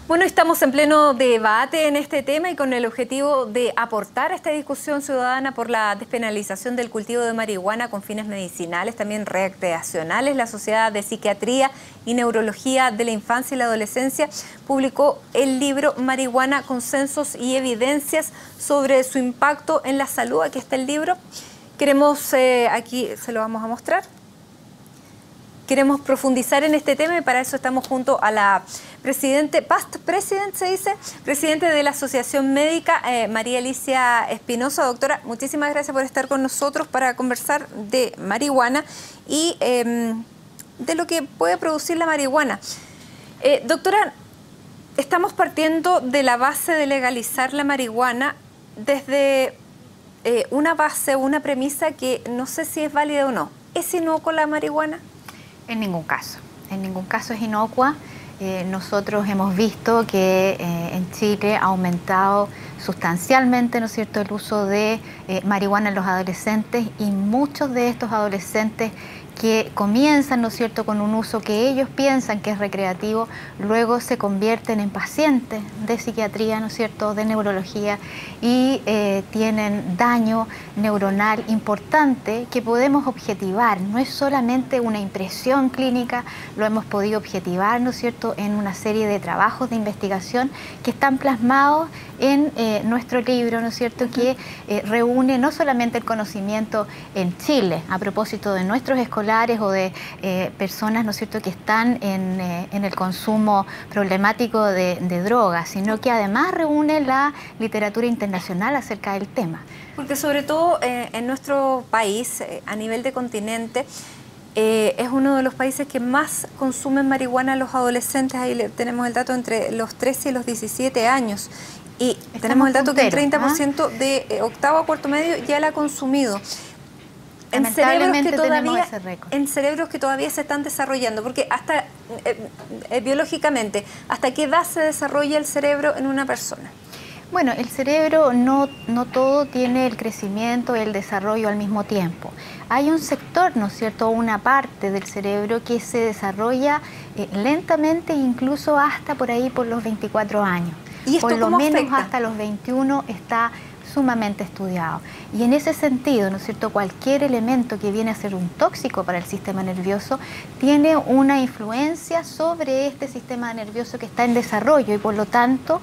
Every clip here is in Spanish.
Bueno, estamos en pleno debate en este tema y con el objetivo de aportar a esta discusión ciudadana por la despenalización del cultivo de marihuana con fines medicinales, también recreacionales. La Sociedad de Psiquiatría y Neurología de la Infancia y la Adolescencia publicó el libro Marihuana, Consensos y Evidencias sobre su impacto en la salud. Aquí está el libro. Queremos, aquí se lo vamos a mostrar. Queremos profundizar en este tema y para eso estamos junto a la past president, se dice, presidente de la Asociación Médica, María Alicia Espinosa. Doctora, muchísimas gracias por estar con nosotros para conversar de marihuana y de lo que puede producir la marihuana. Doctora, estamos partiendo de la base de legalizar la marihuana desde una base, una premisa que no sé si es válida o no. ¿Es inocua la marihuana? En ningún caso es inocua. Nosotros hemos visto que en Chile ha aumentado sustancialmente, ¿no es cierto?, el uso de marihuana en los adolescentes, y muchos de estos adolescentes que comienzan, ¿no es cierto?, con un uso que ellos piensan que es recreativo, luego se convierten en pacientes de psiquiatría, ¿no es cierto?, de neurología, y tienen daño neuronal importante que podemos objetivar. No es solamente una impresión clínica, lo hemos podido objetivar, ¿no es cierto?, en una serie de trabajos de investigación que están plasmados en nuestro libro, ¿no es cierto?, que reúne no solamente el conocimiento en Chile a propósito de nuestros escolares o de personas, ¿no es cierto?, que están en el consumo problemático de drogas, sino que además reúne la literatura internacional acerca del tema. Porque sobre todo en nuestro país, a nivel de continente, es uno de los países que más consumen marihuana los adolescentes. Ahí tenemos el dato entre los 13 y los 17 años. Y tenemos el dato que el 30% de octavo a cuarto medio ya la ha consumido. En cerebros que todavía se están desarrollando, porque hasta biológicamente, ¿hasta qué edad se desarrolla el cerebro en una persona? Bueno, el cerebro no todo tiene el crecimiento y el desarrollo al mismo tiempo. Hay un sector, ¿no es cierto?, una parte del cerebro que se desarrolla lentamente, incluso hasta por ahí por los 24 años. ¿Y esto por lo menos afecta? Hasta los 21 está sumamente estudiado. Y en ese sentido, ¿no es cierto?, cualquier elemento que viene a ser un tóxico para el sistema nervioso tiene una influencia sobre este sistema nervioso que está en desarrollo, y por lo tanto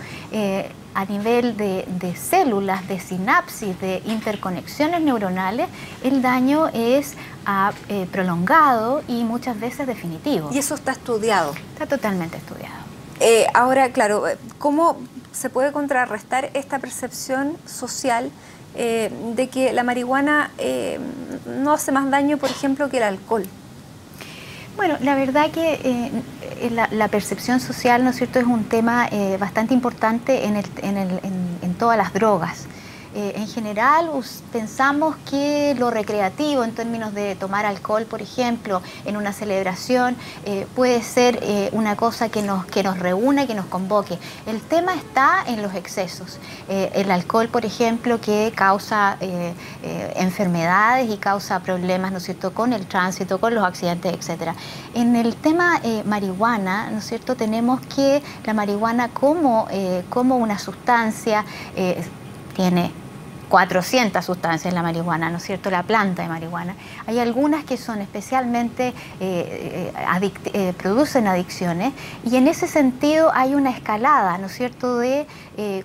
a nivel de células, de sinapsis, de interconexiones neuronales, el daño es prolongado y muchas veces definitivo. ¿Y eso está estudiado? Está totalmente estudiado. Ahora, claro, ¿cómo se puede contrarrestar esta percepción social de que la marihuana no hace más daño, por ejemplo, que el alcohol? Bueno, la verdad que la percepción social, ¿no es cierto?, es un tema bastante importante en todas las drogas. En general pensamos que lo recreativo, en términos de tomar alcohol, por ejemplo, en una celebración, puede ser una cosa que nos reúne, que nos convoque. El tema está en los excesos. El alcohol, por ejemplo, que causa enfermedades y causa problemas, ¿no es cierto?, con el tránsito, con los accidentes, etc. En el tema marihuana, ¿no es cierto?, tenemos que la marihuana como una sustancia tiene 400 sustancias en la marihuana, ¿no es cierto?, la planta de marihuana. Hay algunas que son especialmente, producen adicciones, y en ese sentido hay una escalada, ¿no es cierto?, de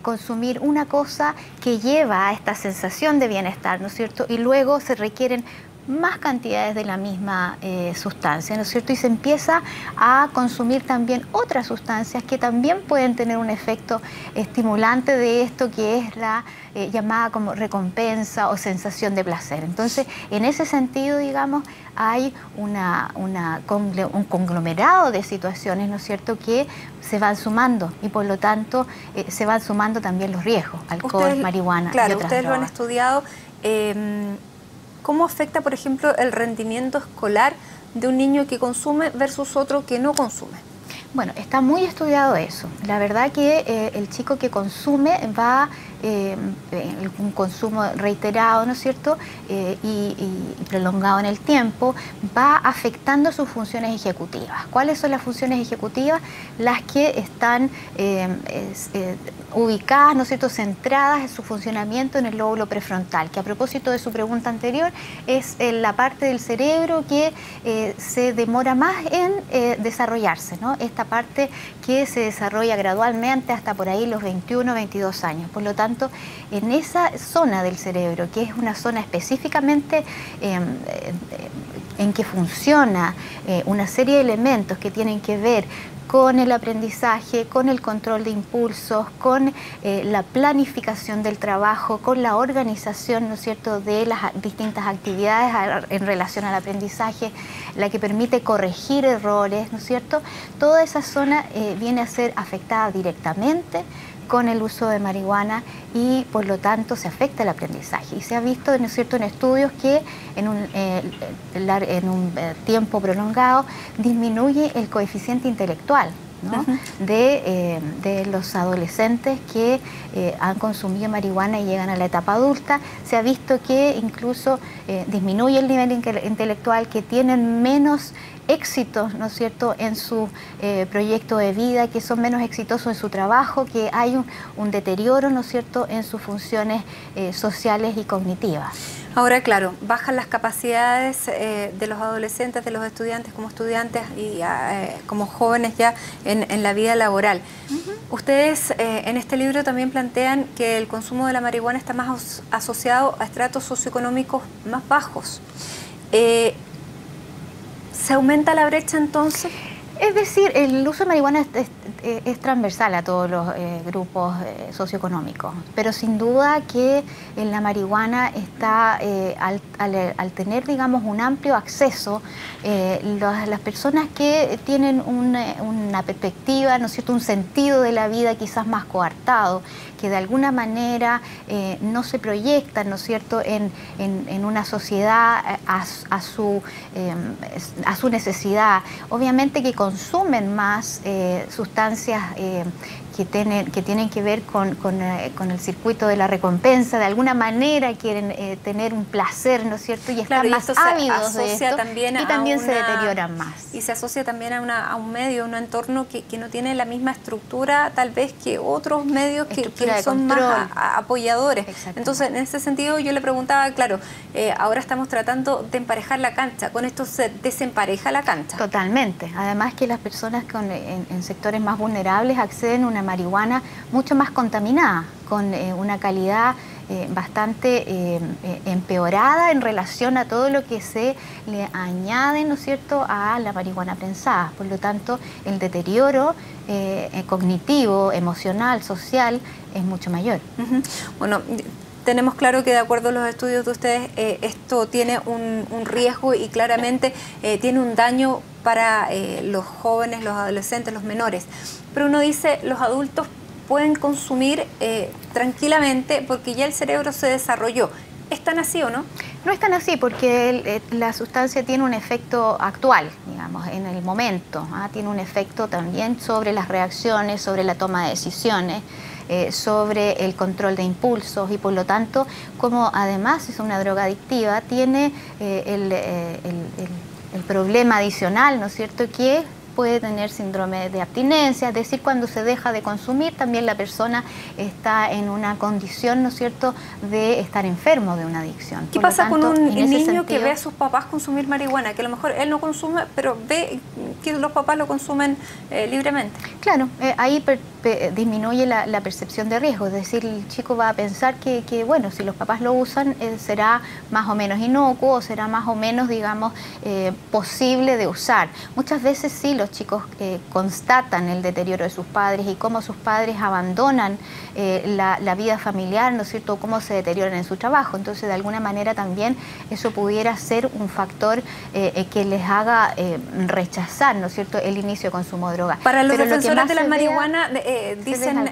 consumir una cosa que lleva a esta sensación de bienestar, ¿no es cierto?, y luego se requieren más cantidades de la misma sustancia, ¿no es cierto? Y se empieza a consumir también otras sustancias que también pueden tener un efecto estimulante de esto, que es la llamada como recompensa o sensación de placer. Entonces, en ese sentido, digamos, hay un conglomerado de situaciones, ¿no es cierto?, que se van sumando, y por lo tanto se van sumando también los riesgos, alcohol, marihuana. Claro, y otras ustedes drogas. lo han estudiado. ¿Cómo afecta, por ejemplo, el rendimiento escolar de un niño que consume versus otro que no consume? Bueno, está muy estudiado eso. La verdad que el chico que consume va un consumo reiterado, ¿no es cierto?, y prolongado en el tiempo, va afectando sus funciones ejecutivas. ¿Cuáles son las funciones ejecutivas? Las que están ubicadas, ¿no es cierto?, centradas en su funcionamiento en el lóbulo prefrontal, que a propósito de su pregunta anterior, es la parte del cerebro que se demora más en desarrollarse, ¿no? Esta parte que se desarrolla gradualmente hasta por ahí los 21, 22 años. Por lo tanto, en esa zona del cerebro, que es una zona específicamente en que funciona una serie de elementos que tienen que ver con el aprendizaje, con el control de impulsos, con la planificación del trabajo, con la organización, ¿no es cierto?, de las distintas actividades en relación al aprendizaje, la que permite corregir errores, ¿no es cierto? Toda esa zona viene a ser afectada directamente con el uso de marihuana y por lo tanto se afecta el aprendizaje. Y se ha visto, ¿no es cierto?, en estudios que en un tiempo prolongado disminuye el coeficiente intelectual, ¿no? de los adolescentes que han consumido marihuana y llegan a la etapa adulta. Se ha visto que incluso disminuye el nivel intelectual, que tienen menos éxitos, ¿no es cierto?, en su proyecto de vida, que son menos exitosos en su trabajo, que hay un deterioro, ¿no es cierto?, en sus funciones sociales y cognitivas. Ahora, claro, bajan las capacidades de los adolescentes, de los estudiantes como estudiantes y como jóvenes ya en la vida laboral. Ustedes en este libro también plantean que el consumo de la marihuana está más asociado a estratos socioeconómicos más bajos. ¿Se aumenta la brecha entonces? Es decir, el uso de marihuana es transversal a todos los grupos socioeconómicos, pero sin duda que la marihuana está, al tener, digamos, un amplio acceso, las personas que tienen una perspectiva, ¿no es cierto?, un sentido de la vida quizás más coartado, que de alguna manera no se proyectan, ¿no es cierto?, en una sociedad a su necesidad. Obviamente que consumen más sustancias que tienen que ver con el circuito de la recompensa, de alguna manera quieren tener un placer, ¿no es cierto?, y están más ávidos de esto, y también se deterioran más. Y se asocia también a un medio, a un entorno que no tiene la misma estructura tal vez que otros medios que son más apoyadores. Entonces, en ese sentido yo le preguntaba, claro, ahora estamos tratando de emparejar la cancha, ¿con esto se desempareja la cancha? Totalmente, además que las personas en sectores más vulnerables acceden a una marihuana mucho más contaminada, con una calidad bastante empeorada en relación a todo lo que se le añade, ¿no es cierto?, a la marihuana prensada. Por lo tanto, el deterioro cognitivo, emocional, social es mucho mayor. Bueno, tenemos claro que de acuerdo a los estudios de ustedes, esto tiene un riesgo y claramente tiene un daño para los jóvenes, los adolescentes, los menores. Pero uno dice, los adultos pueden consumir tranquilamente porque ya el cerebro se desarrolló. ¿Es tan así o no? No es tan así porque la sustancia tiene un efecto actual, digamos, en el momento. Tiene un efecto también sobre las reacciones, sobre la toma de decisiones, sobre el control de impulsos y por lo tanto, como además es una droga adictiva, tiene el problema adicional, ¿no es cierto?, que puede tener síndrome de abstinencia, es decir, cuando se deja de consumir también la persona está en una condición, ¿no es cierto?, de estar enfermo de una adicción. ¿Qué pasa con un niño que ve a sus papás consumir marihuana? Que a lo mejor él no consume, pero ve que los papás lo consumen libremente. Claro, ahí disminuye la percepción de riesgo, es decir, el chico va a pensar que bueno, si los papás lo usan será más o menos inocuo, será más o menos, digamos, posible de usar. Muchas veces sí, los chicos constatan el deterioro de sus padres y cómo sus padres abandonan la vida familiar, ¿no es cierto?, cómo se deterioran en su trabajo. Entonces, de alguna manera también eso pudiera ser un factor que les haga rechazar, ¿no es cierto?, el inicio de consumo de droga. Para los defensores de la marihuana dicen,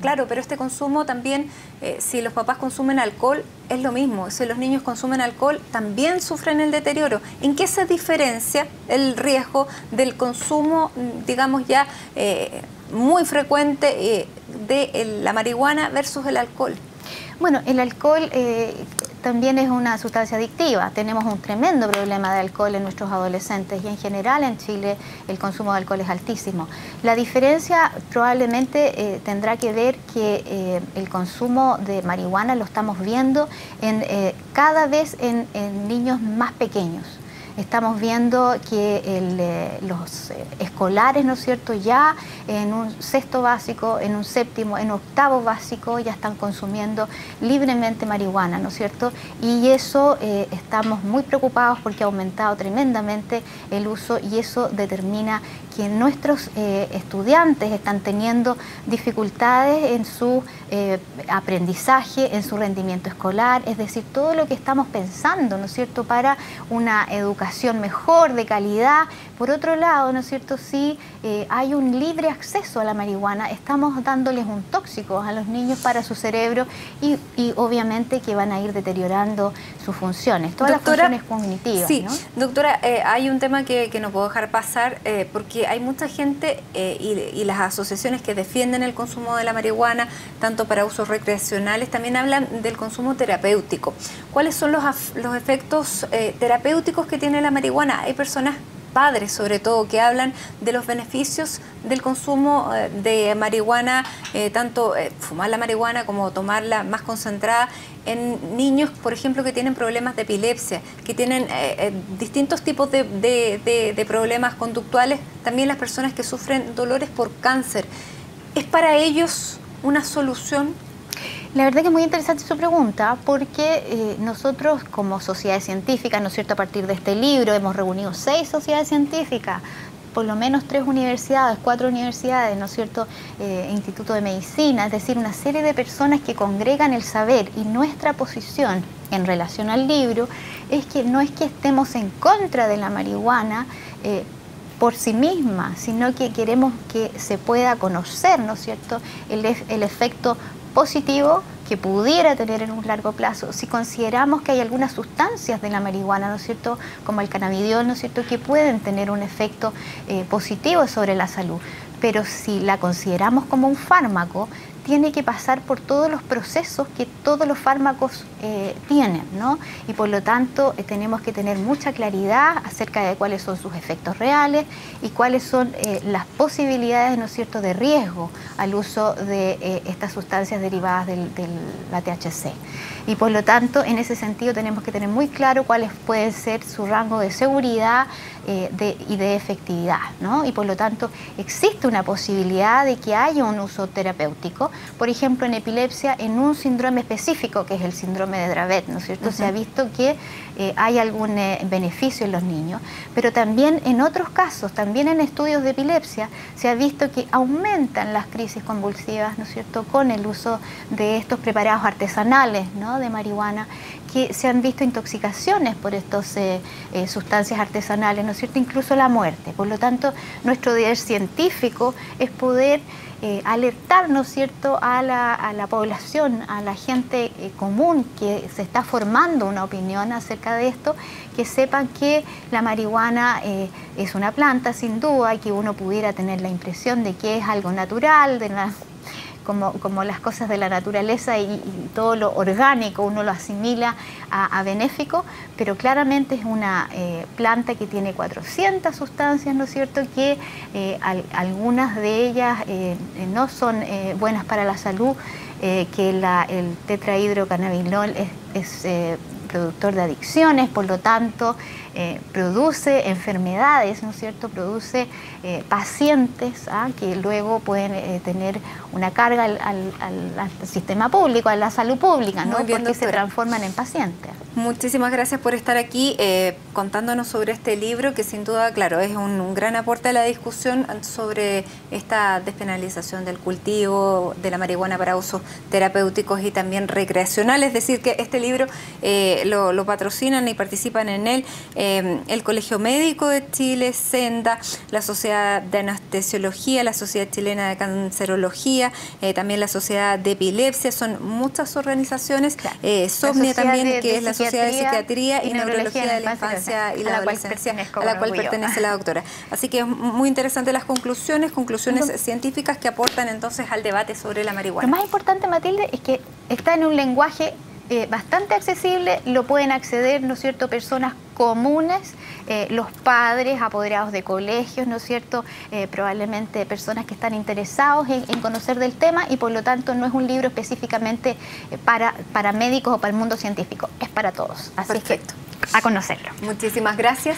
claro, pero este consumo también, si los papás consumen alcohol, es lo mismo. Si los niños consumen alcohol, también sufren el deterioro. ¿En qué se diferencia el riesgo del consumo, digamos ya, muy frecuente de la marihuana versus el alcohol? Bueno, el alcohol también es una sustancia adictiva. Tenemos un tremendo problema de alcohol en nuestros adolescentes y en general en Chile el consumo de alcohol es altísimo. La diferencia probablemente tendrá que ver que el consumo de marihuana lo estamos viendo cada vez en niños más pequeños. Estamos viendo que los escolares, ¿no es cierto?, ya en un sexto básico, en un séptimo, en octavo básico, ya están consumiendo libremente marihuana, ¿no es cierto? Y eso estamos muy preocupados porque ha aumentado tremendamente el uso y eso determina que nuestros estudiantes están teniendo dificultades en su aprendizaje, en su rendimiento escolar, es decir, todo lo que estamos pensando, ¿no es cierto?, para una educación mejor, de calidad. Por otro lado, ¿no es cierto?, si hay un libre acceso a la marihuana, estamos dándoles un tóxico a los niños para su cerebro y obviamente que van a ir deteriorando sus funciones, todas doctora, las funciones cognitivas. Sí, ¿no? Doctora, hay un tema que no puedo dejar pasar porque hay mucha gente y las asociaciones que defienden el consumo de la marihuana, tanto para usos recreacionales, también hablan del consumo terapéutico. ¿Cuáles son los efectos terapéuticos que tiene la marihuana? Hay personas, padres sobre todo, que hablan de los beneficios del consumo de marihuana, tanto fumar la marihuana como tomarla más concentrada en niños, por ejemplo, que tienen problemas de epilepsia, que tienen distintos tipos de problemas conductuales, también las personas que sufren dolores por cáncer. ¿Es para ellos una solución? La verdad que es muy interesante su pregunta porque nosotros como sociedades científicas, ¿no es cierto?, a partir de este libro hemos reunido 6 sociedades científicas, por lo menos 3 universidades, 4 universidades, ¿no es cierto?, Instituto de Medicina, es decir, una serie de personas que congregan el saber y nuestra posición en relación al libro es que no es que estemos en contra de la marihuana por sí misma, sino que queremos que se pueda conocer, ¿no es cierto?, el efecto positivo que pudiera tener en un largo plazo, si consideramos que hay algunas sustancias de la marihuana, ¿no es cierto?, como el cannabidiol, ¿no es cierto?, que pueden tener un efecto positivo sobre la salud. Pero si la consideramos como un fármaco, tiene que pasar por todos los procesos que todos los fármacos tienen, ¿no? Y por lo tanto tenemos que tener mucha claridad acerca de cuáles son sus efectos reales y cuáles son las posibilidades, ¿no es cierto?, de riesgo al uso de estas sustancias derivadas de la THC. Y por lo tanto, en ese sentido tenemos que tener muy claro cuáles pueden ser su rango de seguridad y de efectividad, ¿no? Y por lo tanto existe una posibilidad de que haya un uso terapéutico, por ejemplo en epilepsia, en un síndrome específico que es el síndrome de Dravet, ¿no es cierto? Se ha visto que hay algún beneficio en los niños, pero también en otros casos, también en estudios de epilepsia, se ha visto que aumentan las crisis convulsivas, ¿no es cierto?, con el uso de estos preparados artesanales, ¿no?, de marihuana, que se han visto intoxicaciones por estas sustancias artesanales, ¿no es cierto?, incluso la muerte. Por lo tanto, nuestro deber científico es poder alertar, ¿no es cierto?, a la población, a la gente común que se está formando una opinión acerca de esto, que sepan que la marihuana es una planta, sin duda, y que uno pudiera tener la impresión de que es algo natural, como las cosas de la naturaleza y todo lo orgánico uno lo asimila a benéfico, pero claramente es una planta que tiene 400 sustancias, ¿no es cierto?, que algunas de ellas no son buenas para la salud, que el tetrahidrocannabinol es productor de adicciones, por lo tanto produce enfermedades, ¿no es cierto?, produce pacientes que luego pueden tener una carga al sistema público, a la salud pública, ¿no?, bien, porque doctora, se transforman en pacientes. Muchísimas gracias por estar aquí contándonos sobre este libro que sin duda, claro, es un gran aporte a la discusión sobre esta despenalización del cultivo de la marihuana para usos terapéuticos y también recreacionales. Es decir, que este libro lo patrocinan y participan en él el Colegio Médico de Chile, Senda, la Sociedad de Anestesiología, la Sociedad Chilena de Cancerología, también la Sociedad de Epilepsia. Son muchas organizaciones, SOMNIA también, que es la Sociedad Sociedad de Psiquiatría y Neurología de la Infancia y la Adolescencia, a la cual pertenece la doctora. Así que es muy interesante las conclusiones científicas que aportan entonces al debate sobre la marihuana. Lo más importante, Matilde, es que está en un lenguaje bastante accesible, lo pueden acceder, ¿no es cierto?, personas comunes, los padres, apoderados de colegios, ¿no es cierto?, probablemente personas que están interesados en conocer del tema, y por lo tanto no es un libro específicamente para médicos o para el mundo científico, es para todos. Así Perfecto. que a conocerlo. Muchísimas gracias.